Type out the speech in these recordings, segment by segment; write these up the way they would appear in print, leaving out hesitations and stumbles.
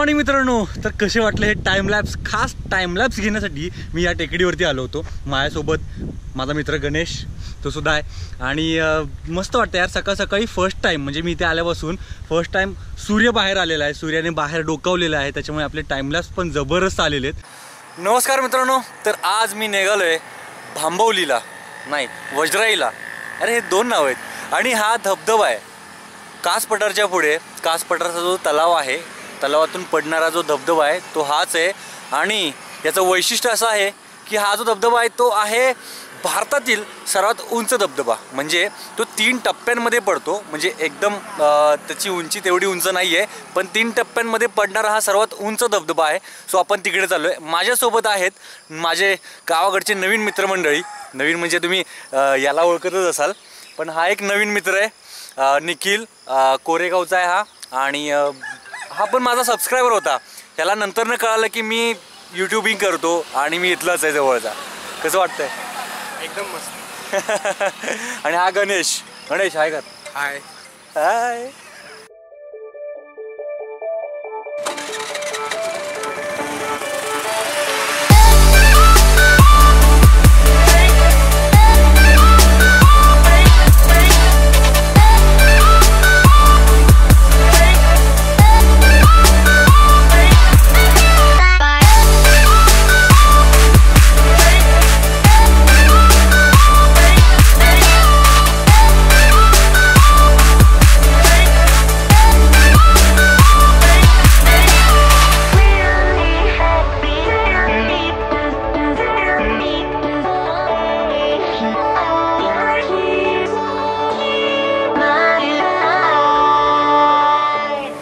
Morning मित्रांनो, तर कसे वाटले हे टाइमलॅप्स? खास टाइमलॅप्स घेण्यासाठी मी या टेकडीवरती आलो होतो. माझ्यासोबत माझा मित्र गणेश तो सुद्धा आहे. आणि मस्त वाटतं यार, सकाळ सकाळी फर्स्ट टाईम म्हणजे मी इथे आल्यापासून फर्स्ट टाईम सूर्य बाहेर आलेला आहे, सूर्याने बाहेर डोकावलेला आहे, त्याच्यामुळे आपले टाइमलॅप्स पण जबरदस्त आलेले आहेत. नमस्कार मित्रांनो, तर आज मी निघालो आहे भांबवलीला, नाही वज्राईला. अरे हे दोन नाव आहेत. आणि हा धबधबा आहे कास पठारच्या पुढे. कास पठारचा जो तलाव आहे, तलावातून पडणारा जो धबधबा आहे तो हाच आहे. आणि याचं वैशिष्ट्य असं आहे की हा जो धबधबा आहे तो आहे भारतातील सर्वात उंच धबधबा. म्हणजे तो 3 टप्प्यांमध्ये पडतो. म्हणजे एकदम त्याची उंची तेवढी उंच नाही आहे, पण 3 टप्प्यांमध्ये पडणारा हा सर्वात उंच धबधबा आहे. सो आपण तिकडे चाललो आहे. माझ्यासोबत आहेत माझे गावाकडचे नवीन मित्रमंडळी. नवीन म्हणजे तुम्ही याला ओळखतच असाल, पण हा एक नवीन मित्र आहे, निखिल कोरेगावचा आहे हा. आणि हा पण माझा सबस्क्रायबर होता. त्याला नंतरनं कळालं की मी यूट्यूबिंग करतो आणि मी इथलाच आहे जवळचा. कसं वाटतंय? एकदम मस्त. आणि हा गणेश. गणेश हाय कर. हाय हाय.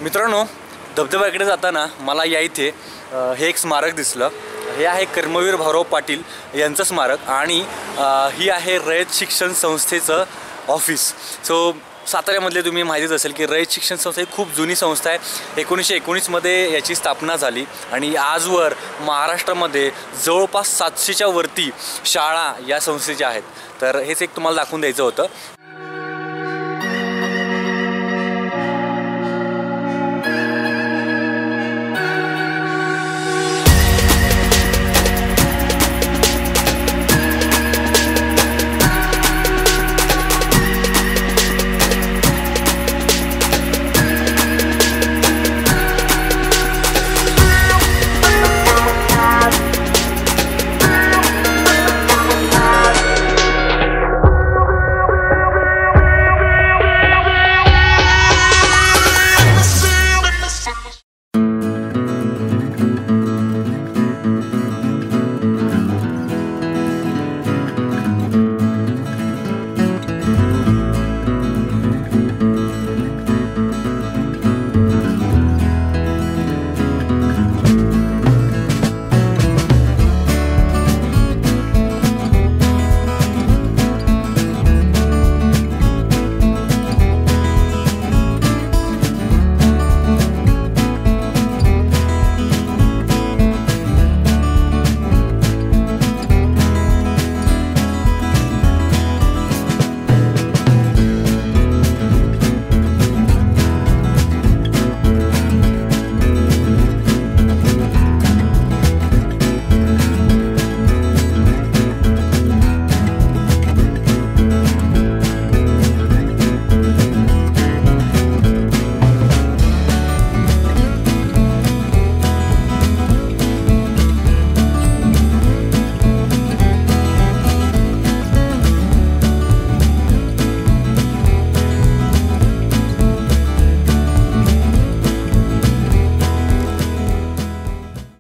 मित्रांनो, धबधब्याकडे जाताना मला या इथे हे एक स्मारक दिसलं. हे आहे कर्मवीर भाऊराव पाटील यांचं स्मारक. आणि ही आहे रयत शिक्षण संस्थेचं ऑफिस. सो साताऱ्यामधले तुम्ही माहितीच असेल की रयत शिक्षण संस्था ही खूप जुनी संस्था आहे. 1919मध्ये याची स्थापना झाली. आणि आजवर महाराष्ट्रामध्ये जवळपास 700च्या वरती शाळा या संस्थेच्या आहेत. तर हेच एक तुम्हाला दाखवून द्यायचं होतं.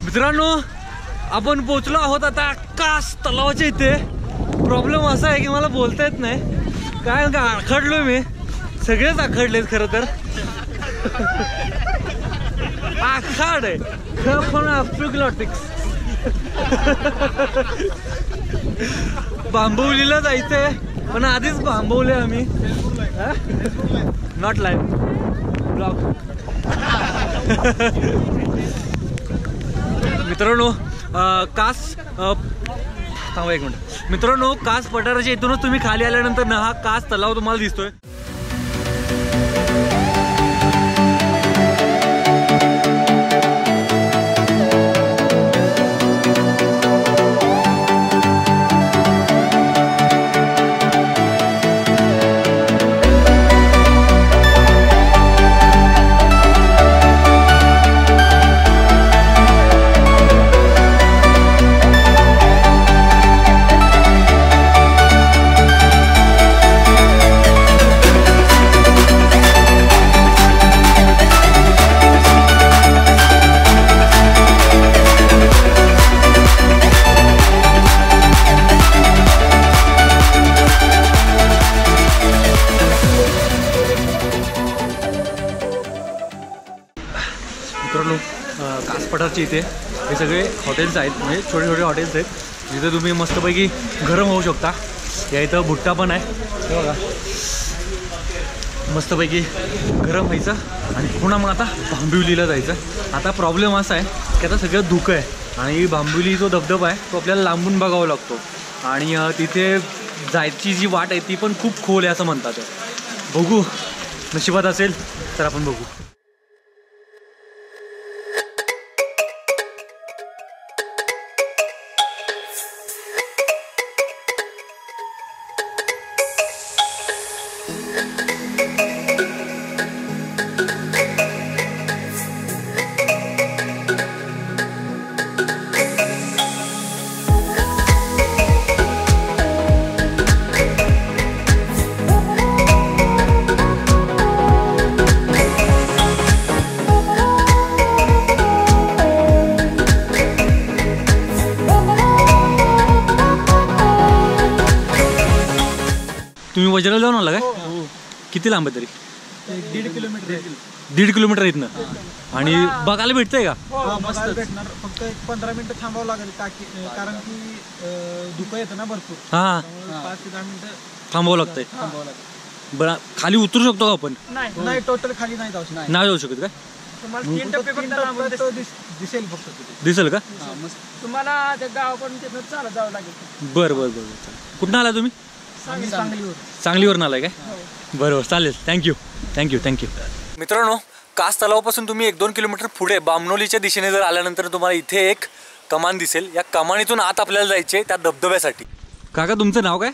मित्रांनो, आपण पोचलो आहोत आता कास तलावाच्या इथे. प्रॉब्लेम असा आहे की मला बोलता येत नाही, काय का आखडलोय मी. सगळेच आखडलेत खरं तर. आखाड आहे एपिग्लॉटिक्स. भांबवलीला जायचंय, पण आधीच भांबवले आम्ही. Not live blog. मित्रांनो, कास थांबा एक मिनिट. मित्रांनो, कास पठाराच्या इथूनच तुम्ही खाली आल्यानंतर ना हा कास तलाव तुम्हाला दिसतोय. कास पठारच्या इथे हे सगळे हॉटेल्स आहेत, म्हणजे छोटे छोटे हॉटेल्स आहेत जिथे तुम्ही मस्तपैकी गरम होऊ शकता. या इथं भुट्टा पण आहे, हे बघा, मस्तपैकी गरम व्हायचं आणि पुन्हा मग आता भांबिवलीला जायचं. आता प्रॉब्लेम असा आहे की आता सगळं धुकं आहे आणि भांबिवली जो धबधबा आहे तो आपल्याला लांबून बघावा लागतो आणि तिथे जायची जी वाट आहे ती पण खूप खोल आहे असं म्हणतात. बघू, नशिबात असेल तर आपण बघू. तुम्ही वज्राला जाऊन आला काय? किती लांब आहे तरी? 1.5 किलोमीटर. 1.5 किलोमीटर इथनं. आणि बघायला भेटतंय का? बघायला भेटणार, फक्त 15 मिनिटं थांबावं लागेल कारण की धुकं येतं ना भरपूर. हां, 5 ते 10 मिनिटं थांबावं लागतंय. थांबावं लागेल. बरं, खाली उतरू शकतो का आपण? नाही, टोटल खाली नाही जाऊ शकत. नाही जाऊ शकत काय? तुम्हाला 3 टप्पे फक्त दिसेल फक्त तिथे. दिसेल का? तुम्हाला त्या गावाकडून तिथं चालत जावं लागेल. बरं बरं बरं. कुठं आला तुम्ही? सांगलीवर. सांगलीवरून आलाय काय? बरोबर, चालेल. Thank you thank you thank you. मित्रांनो, कास तलावापासून तुम्ही 1-2 किलोमीटर पुढे बामणोलीच्या दिशेने जर आल्यानंतर तुम्हाला इथे एक कमान दिसेल. या कमानीतून आत आपल्याला जायचे त्या धबधब्यासाठी. काका, तुमचं नाव काय?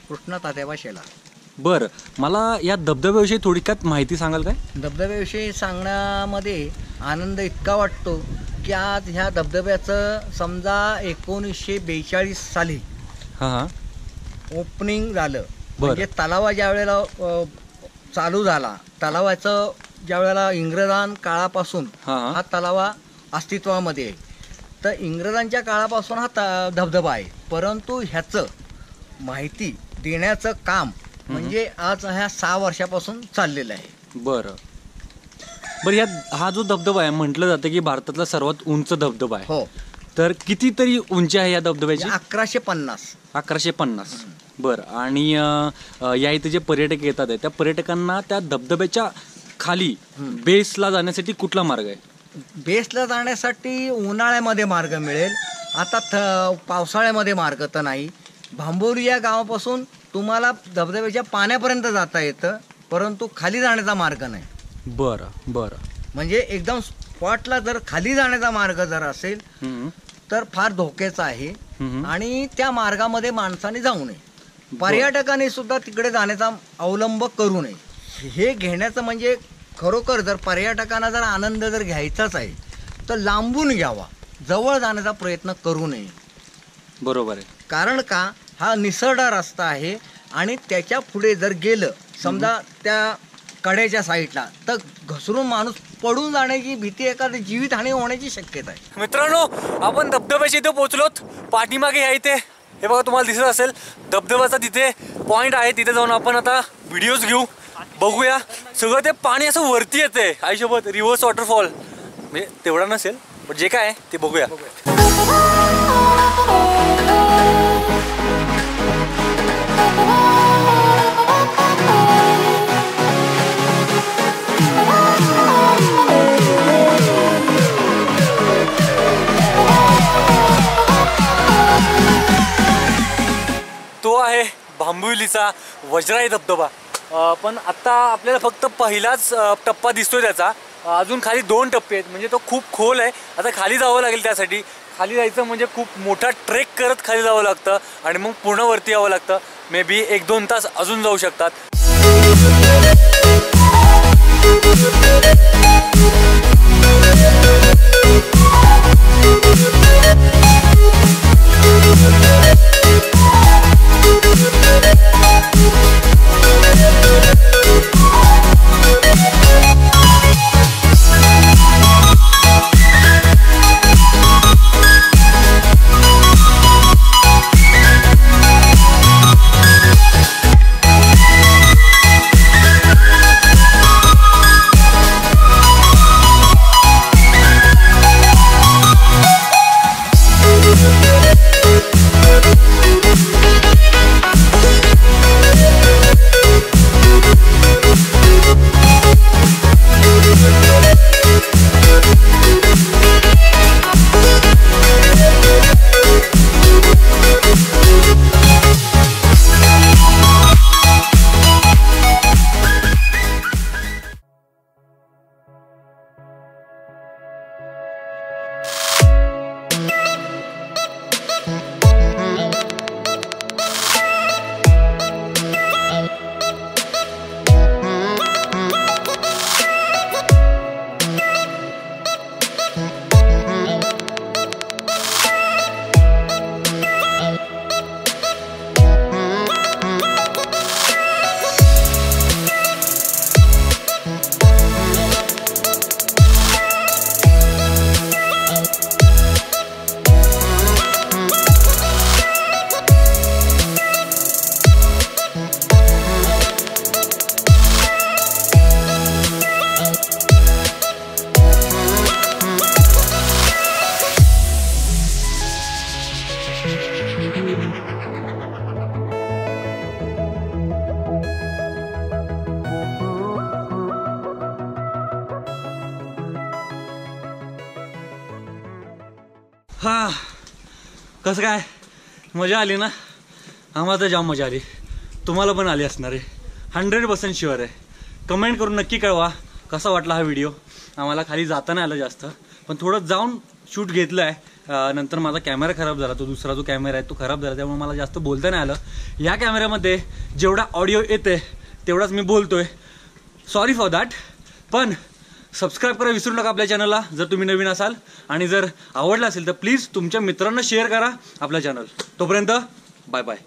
कृष्णा तात्याबा शेला. बरं, मला या धबधब्याविषयी थोडक्यात माहिती सांगाल काय? धबधब्याविषयी सांगण्यामध्ये आनंद इतका वाटतो की आज ह्या धबधब्याचं समजा 1942 साली हां हां ओपनिंग झालं. म्हणजे तलावा ज्या वेळेला चालू झाला, तलावाचं ज्या वेळेला इंग्रजां काळापासून हा तलावा अस्तित्वामध्ये आहे. तर इंग्रजांच्या काळापासून हा धबधबा आहे, परंतु ह्याचं माहिती देण्याचं काम म्हणजे आज ह्या 6 वर्षापासून चाललेलं आहे. बरं बरं. हा जो धबधबा आहे म्हटलं जातं की भारतातला सर्वात उंच धबधबा आहे. हो. तर कितीतरी उंची आहे या धबधब्याची? 1150. 1150. बरं. आणि या इथे जे पर्यटक येतात आहे त्या पर्यटकांना त्या धबधब्याच्या खाली बेसला जाण्यासाठी कुठला मार्ग आहे? बेसला जाण्यासाठी उन्हाळ्यामध्ये मार्ग मिळेल. आता पावसाळ्यामध्ये मार्ग तर नाही. भांबोरी या गावापासून तुम्हाला धबधब्याच्या पाण्यापर्यंत जाता येतं, परंतु खाली जाण्याचा मार्ग नाही. बरं बरं. म्हणजे एकदम स्पॉटला जर खाली जाण्याचा मार्ग जर असेल तर फार धोक्याचा आहे आणि त्या मार्गामध्ये माणसाने जाऊ नये. पर्यटकांनी सुद्धा तिकडे जाण्याचा अवलंब करू नये. हे घेण्याचं म्हणजे खरोखर जर पर्यटकांना जर आनंद जर घ्यायचाच आहे तर लांबून घ्यावा, जवळ जाण्याचा प्रयत्न करू नये. बरोबर आहे. कारण का, हा निसरडा रस्ता आहे आणि त्याच्या पुढे जर गेलं समजा त्या कड्याच्या साईडला तर घसरून माणूस पडून जाण्याची भीती, एखादी जीवितहानी होण्याची शक्यता आहे. मित्रांनो, आपण धबधब्याच्या इथे पोहोचलोत. पाठीमागे या इथे हे बघा, तुम्हाला दिसत असेल धबधब्याचा तिथे पॉइंट आहे. तिथे जाऊन आपण आता व्हिडिओज घेऊ, बघूया. सगळं ते पाणी असं वरती येते आईसोबत, रिव्हर्स वॉटरफॉल. म्हणजे तेवढा नसेल पण जे काय आहे ते बघूया. तो आहे भांबिवलीचा वज्राई धबधबा. पण आता आपल्याला फक्त पहिलाच टप्पा दिसतोय त्याचा. अजून खाली 2 टप्पे आहेत, म्हणजे तो खूप खोल आहे. आता खाली जावं लागेल. त्यासाठी खाली जायचं म्हणजे खूप मोठा ट्रेक करत खाली जावं लागतं आणि मग पूर्ण वरती यावं लागतं. मे बी 1-2 तास अजून जाऊ शकतात. हा कसं काय मजा आली ना? आम्हाला तर जाम मजा आली, तुम्हाला पण आली असणार आहे, 100% शुअर आहे. कमेंट करून नक्की कळवा कसा वाटला हा व्हिडिओ. आम्हाला खाली जाता नाही आलं जास्त, पण थोडं जाऊन शूट घेतलं आहे. नंतर माझा कॅमेरा खराब झाला, तो दुसरा जो कॅमेरा आहे तो खराब झाला, त्यामुळे मला जास्त बोलता नाही आलं. या कॅमेऱ्यामध्ये जेवढा ऑडिओ येते तेवढाच मी बोलतोय, सॉरी फॉर दॅट. पण सबस्क्राईब करा विसरू नका आपल्या चॅनलला जर तुम्ही नवीन असाल, आणि जर आवडलं असेल तर प्लीज तुमच्या मित्रांना शेअर करा आपल्या चॅनल. तोपर्यंत बाय बाय.